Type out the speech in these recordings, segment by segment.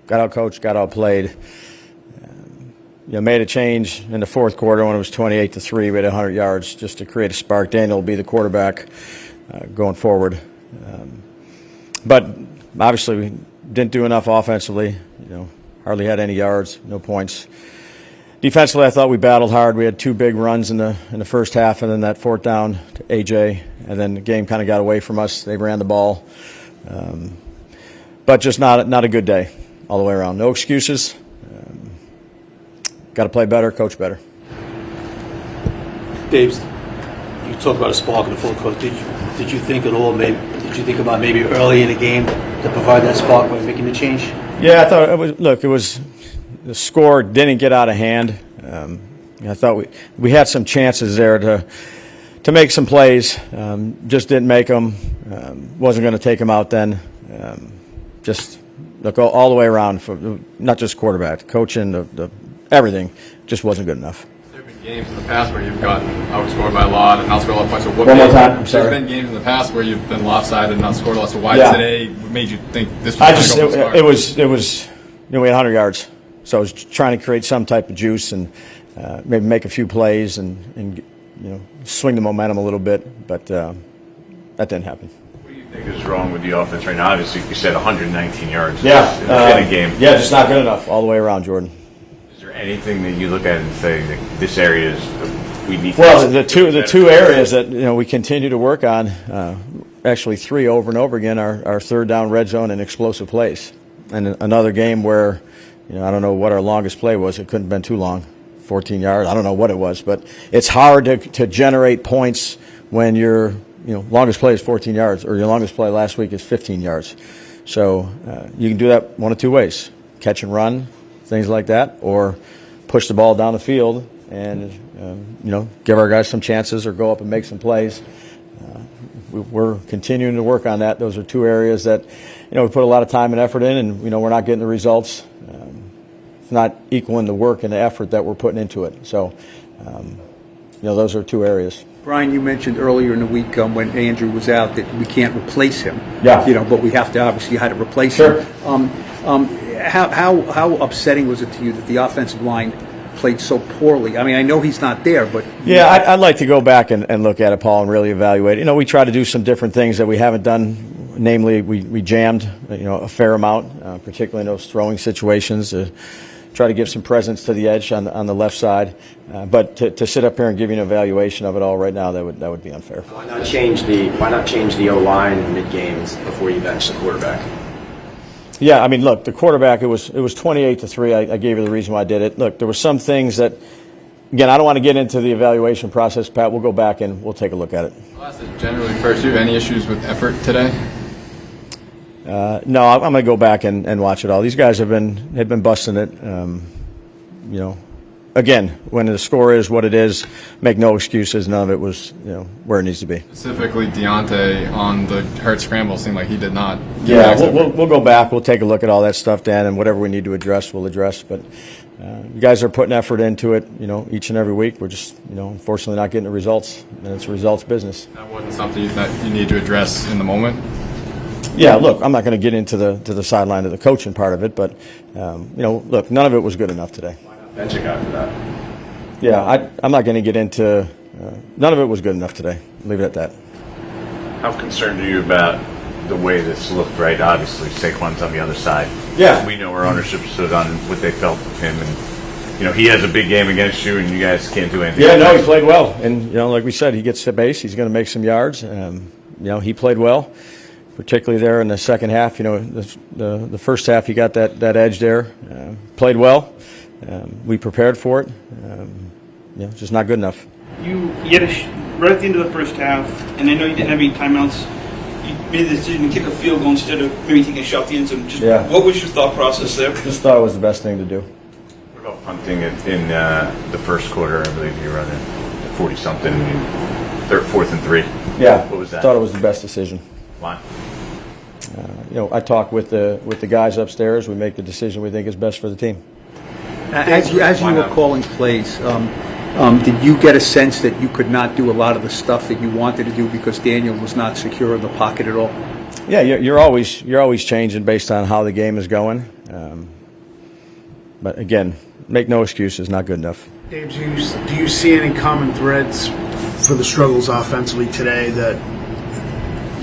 got out coached, got out played. Made a change in the fourth quarter when it was 28-3. We had 100 yards just to create a spark. Daniel will be the quarterback going forward. But obviously we didn't do enough offensively. Hardly had any yards, no points. Defensively, I thought we battled hard. We had two big runs in the first half, and then that fourth down to AJ, and then the game kind of got away from us. They ran the ball, but just not a good day all the way around. No excuses. Got to play better, coach better. Dave, you talked about a spark in the fourth quarter. Did you think at all? Did you think about maybe early in the game to provide that spark by making the change? Yeah, I thought it was. Look, it was the score didn't get out of hand. I thought we had some chances there to make some plays. Just didn't make them. Wasn't going to take them out then. Just look all the way around for not just quarterback, coaching, the everything just wasn't good enough. There have been games in the past where you've gotten outscored by a lot and outscored a lot of points. So one more time. I'm sorry. There's been games in the past where you've been lopsided and not scored a lot. So why today made you think this was going to go it was we had 100 yards, so I was trying to create some type of juice and maybe make a few plays and swing the momentum a little bit, but that didn't happen. What do you think is wrong with the offense right now? Obviously, you said 119 yards in a game. Yeah, just not good enough all the way around, Jordan. Anything that you look at and say that this area is we need? Well, the two areas that we continue to work on, actually three over and over again, are third down, red zone, and explosive plays. And another game where I don't know what our longest play was. It couldn't have been too long, 14 yards. I don't know what it was, but it's hard to generate points when your longest play is 14 yards or your longest play last week is 15 yards. So you can do that one of two ways: catch and run, things like that, or push the ball down the field and give our guys some chances or go up and make some plays. We're continuing to work on that. Those are two areas that we put a lot of time and effort in, and we're not getting the results. It's not equaling the work and the effort that we're putting into it. So those are two areas. Brian, you mentioned earlier in the week when Andrew was out that we can't replace him. Yeah. But we have to obviously how to replace him. How upsetting was it to you that the offensive line played so poorly? I mean, I know he's not there, but yeah, I'd like to go back and look at it, Paul, and really evaluate it. We try to do some different things that we haven't done. Namely, we jammed a fair amount, particularly in those throwing situations. Try to give some presence to the edge on the left side, but to sit up here and give you an evaluation of it all right now, that would be unfair. Why not change the O-line mid games before you bench the quarterback? Yeah, I mean, look, the quarterback, it was 28-3. I gave you the reason why I did it. Look, there were some things that, again, I don't want to get into the evaluation process, Pat. We'll go back and we'll take a look at it. I'll ask it generally first. Do you have any issues with effort today? No, I'm going to go back and watch it all. These guys had been busting it. Again, when the score is what it is, make no excuses. None of it was where it needs to be. Specifically, Deontay on the hurt scramble seemed like he did not. We'll go back. We'll take a look at all that stuff, Dan, and whatever we need to address, we'll address. But you guys are putting effort into it, each and every week. We're just, unfortunately not getting the results, and it's a results business. That wasn't something that you need to address in the moment? Yeah, look, I'm not going to get into the sideline of the coaching part of it, but, look, none of it was good enough today. Bench a guy for that. Yeah, I'm not going to get into none of it was good enough today. Leave it at that. How concerned are you about the way this looked, right? Obviously, Saquon's on the other side. Yeah. We know our ownership stood on what they felt of him, and, he has a big game against you, and you guys can't do anything. Yeah, no, he played well. And, like we said, he gets to base. He's going to make some yards. He played well, particularly there in the second half. The first half, he got that edge there. Played well. We prepared for it. Just not good enough. You had right at the end of the first half, and I know you didn't have any timeouts. You made the decision to kick a field goal instead of maybe taking a shot at the end zone. What was your thought process there? Just thought it was the best thing to do. What about punting in the first quarter? I believe you were running 40-something, 4th and 3. Yeah. What was that? Thought it was the best decision. Why? I talk with the guys upstairs. We make the decision we think is best for the team. As you were calling plays, did you get a sense that you could not do a lot of the stuff that you wanted to do because Daniel was not secure in the pocket at all? Yeah, you're always changing based on how the game is going. But again, make no excuses, not good enough. Dave, do you see any common threads for the struggles offensively today that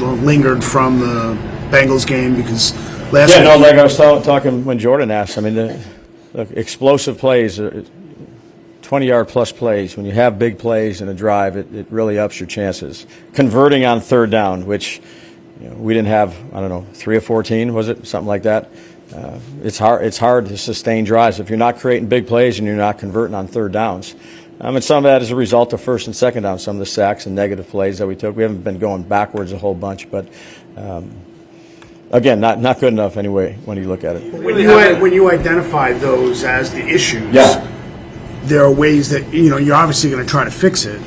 lingered from the Bengals game? Because last week, like I was talking when Jordan asked. I mean, the explosive plays, 20-yard plus plays. When you have big plays in a drive, it really ups your chances. Converting on third down, which we didn't have. I don't know, 3 or 14 was it, something like that. It's hard to sustain drives if you're not creating big plays and you're not converting on third downs. And some of that is a result of first and second down, some of the sacks and negative plays that we took. We haven't been going backwards a whole bunch, but again, not good enough anyway when you look at it. when you identify those as the issues, there are ways that you're obviously going to try to fix it.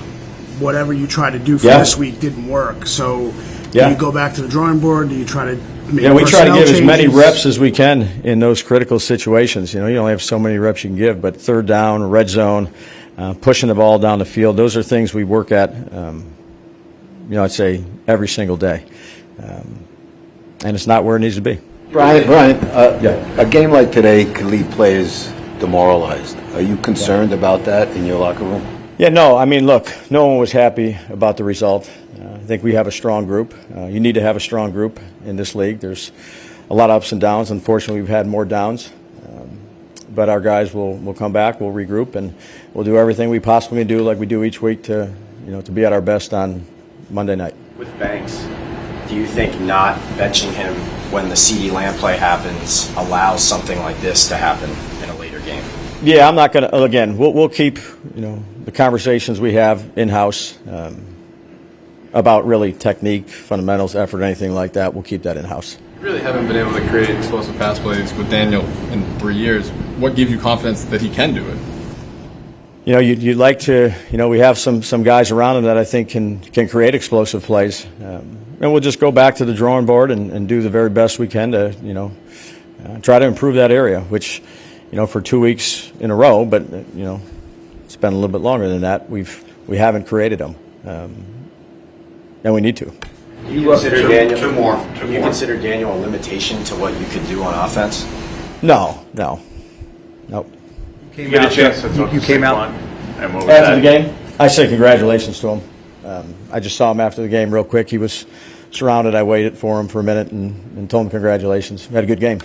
Whatever you try to do for this week didn't work, so do you go back to the drawing board? Do you try to we try to give as many reps as we can in those critical situations. You only have so many reps you can give, but third down, red zone, pushing the ball down the field, those are things we work at, I'd say every single day. And it's not where it needs to be. Brian, a game like today could leave players demoralized. Are you concerned about that in your locker room? Yeah, no. I mean, look, no one was happy about the result. I think we have a strong group. You need to have a strong group in this league. There's a lot of ups and downs. Unfortunately, we've had more downs. But our guys will come back, we'll regroup, and we'll do everything we possibly can do like we do each week to be at our best on Monday night. With Banks, do you think not benching him when the CeeDee Lamb play happens allows something like this to happen in a later game? Yeah, I'm not going to. Again, we'll keep the conversations we have in-house about really technique, fundamentals, effort, anything like that. We'll keep that in-house. You really haven't been able to create explosive pass plays with Daniel in 3 years. What gives you confidence that he can do it? You'd like to. We have some guys around him that I think can create explosive plays, and we'll just go back to the drawing board and do the very best we can to try to improve that area. Which for 2 weeks in a row, but it's been a little bit longer than that. We haven't created them, and we need to. Do you consider Daniel a limitation to what you could do on offense? No. You get a chance to talk You to came Saquon, out and what was After that? the game, I say congratulations to him. I just saw him after the game real quick. He was surrounded. I waited for him for a minute and told him congratulations. We had a good game.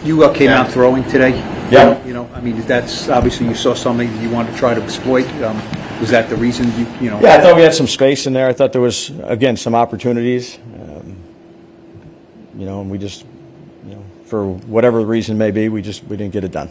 You came out throwing today. Yeah. I mean, that's obviously you saw something you wanted to try to exploit. Was that the reason you? Yeah, I thought we had some space in there. I thought there was again some opportunities. And we just, for whatever the reason may be, we didn't get it done.